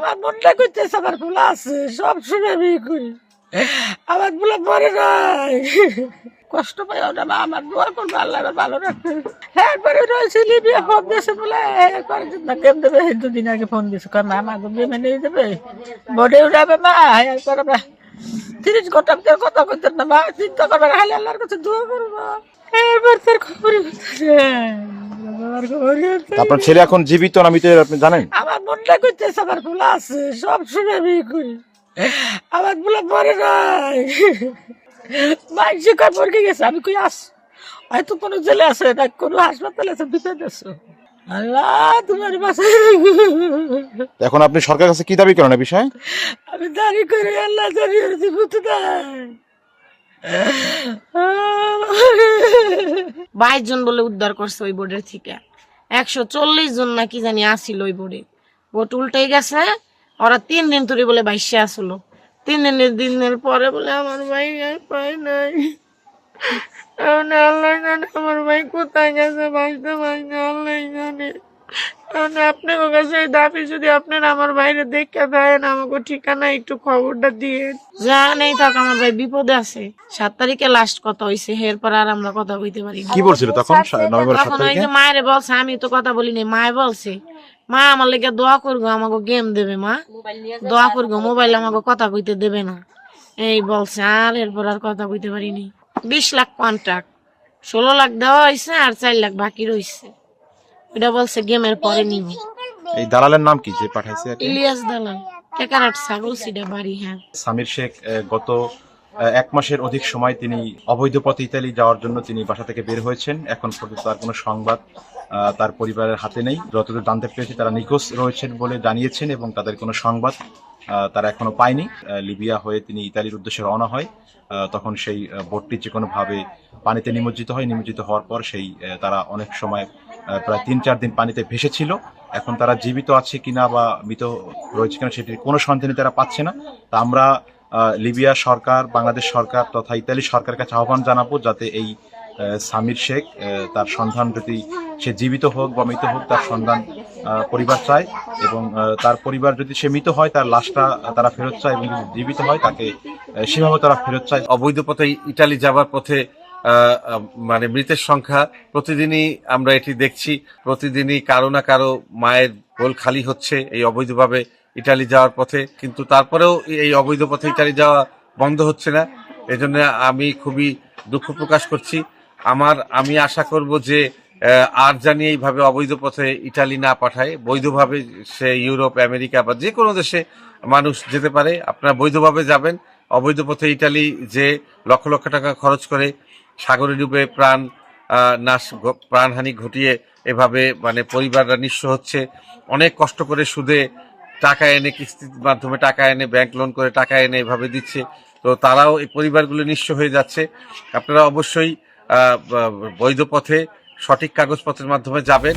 আমার মনটা করতেছে আমার ফুলা আছে সব শুনে আমি করি আমার ফুলা মরে নাই কষ্ট পাই না মা আমার দোয়া করবো আল্লাহ ভালো রাখবে। এরপরে রয়েছে লিবিয়া ফোন দিয়েছে বলে গেম দেবে দুদিন আগে ফোন দিয়েছে মা আমাকে গেমে নিয়ে যাবে বডে উঠাবে মা এরপর আমরা 30 ঘন্টা কথা বলতেন না মা চিন্তা করবে খালি আল্লাহর কাছে দোয়া করবো। এরপর তার খবরই আপনার ছেলে এখন জীবিত না মৃত আপনি জানেন? আমার মনটা করতেছে আমার ফুলা আছে সব শুনে আমি করি আমার ফুলা মরে নাই মাইসে কয় মরে গেছে আমি কই আস হয়তো কোনো জেলে আছে না কোনো হাসপাতালে আছে ভিতরে আছো আল্লাহ তোমার বাসায় এখন আপনি সরকারের কাছে কি দাবি করেন এই বিষয়ে? আমি দাঁড়ি করে আল্লাহ জানিয়ে বুঝতে নাই 22 জন বলে উদ্ধার করছে ওই বোর্ডের থেকে 140 জন নাকি জানি আসিল ওই বোর্ডে বোট উল্টাই গেছে ওরা 3 দিন ধরে বলে বাইশে আসলো 3 দিনের পরে বলে আমার ভাই আর পাই নাই আল্লাহ জানে আমার ভাই কোথায় গেছে বাঁচতে পারি না আল্লাহ জানে আপনার কাছে দাবি যদি আপনারা আমার বাইরে দেখে দেন আমাকে ঠিকানা একটু খবরটা দিয়ে যা নেই থাক আমার ভাই বিপদে আছে 7 তারিখে লাস্ট কথা হয়েছে এরপর আর আমরা কথা কইতে পারি কি বলছিল তখন নভেম্বর 7 তখন ওই তারিখে? যে মায়েরে বলছে আমি তো কথা বলিনি মায়ে বলছে মা আমার লেগে দোয়া করবো আমাকে গেম দেবে মা দোয়া করবো মোবাইল আমাকে কথা কইতে দেবে না এই বলছে আর এরপর আর কথা কইতে পারিনি 20 লাখ কন্ট্রাক্ট 16 লাখ দেওয়া হয়েছে আর 4 লাখ বাকি রয়েছে এটা বলছে গেমের পরে নিব। এই দালালের নাম কি যে পাঠাইছে? ইলিয়াস দালাল টেকারাট ছাগল সিডা বাড়ি। হ্যাঁ, সামির শেখ গত 1 মাসের অধিক সময় তিনি অবৈধ পথে ইতালি যাওয়ার জন্য তিনি বাসা থেকে বের হয়েছেন। এখন পর্যন্ত তার কোনো সংবাদ তার পরিবারের হাতে নেই। যতদূর জানতে পেরেছি তারা নিখোঁজ রয়েছেন বলে জানিয়েছেন এবং তাদের কোনো সংবাদ তারা এখনো পায়নি। লিবিয়া হয়ে তিনি ইতালির উদ্দেশ্যে রওনা হয়। তখন সেই বোটটি যে কোনোভাবে পানিতে নিমজ্জিত হয়। নিমজ্জিত হওয়ার পর সেই তারা অনেক সময় প্রায় 3-4 দিন পানিতে ভেসেছিল। এখন তারা জীবিত আছে কিনা বা মৃত রয়েছে কিনা সেটির কোনো সন্ধানই তারা পাচ্ছে না। তা আমরা লিবিয়া সরকার, বাংলাদেশ সরকার তথা ইতালি সরকারের কাছে আহ্বান জানাবো যাতে এই সামির শেখ তার সন্ধান যদি সে জীবিত হোক বা মৃত হোক তার সন্ধান পরিবার চায় এবং তার পরিবার যদি সে মৃত হয় তার লাশটা তারা ফেরত চায় এবং যদি জীবিত হয় তাকে সেভাবে তারা ফেরত চায়। অবৈধ পথে ইটালি যাবার পথে মানে মৃতের সংখ্যা প্রতিদিনই আমরা এটি দেখছি। প্রতিদিনই কারো না কারো মায়ের কোল খালি হচ্ছে এই অবৈধভাবে ইটালি যাওয়ার পথে, কিন্তু তারপরেও এই অবৈধ পথে ইটালি যাওয়া বন্ধ হচ্ছে না। এজন্য আমি খুবই দুঃখ প্রকাশ করছি। আমি আশা করব যে আর জানি এইভাবে অবৈধ পথে ইটালি না পাঠায়, বৈধভাবে সে ইউরোপ, আমেরিকা বা যে কোনো দেশে মানুষ যেতে পারে। আপনারা বৈধভাবে যাবেন। অবৈধ পথে ইটালি যে লক্ষ লক্ষ টাকা খরচ করে সাগরে ডুবে প্রাণহানি ঘটিয়ে এভাবে মানে পরিবাররা নিঃস্ব হচ্ছে। অনেক কষ্ট করে সুদে টাকা এনে, কিস্তির মাধ্যমে টাকা এনে, ব্যাংক লোন করে টাকা এনে এভাবে দিচ্ছে। তো তারাও এই পরিবারগুলো নিঃস্ব হয়ে যাচ্ছে। আপনারা অবশ্যই বৈধ পথে সঠিক কাগজপত্রের মাধ্যমে যাবেন।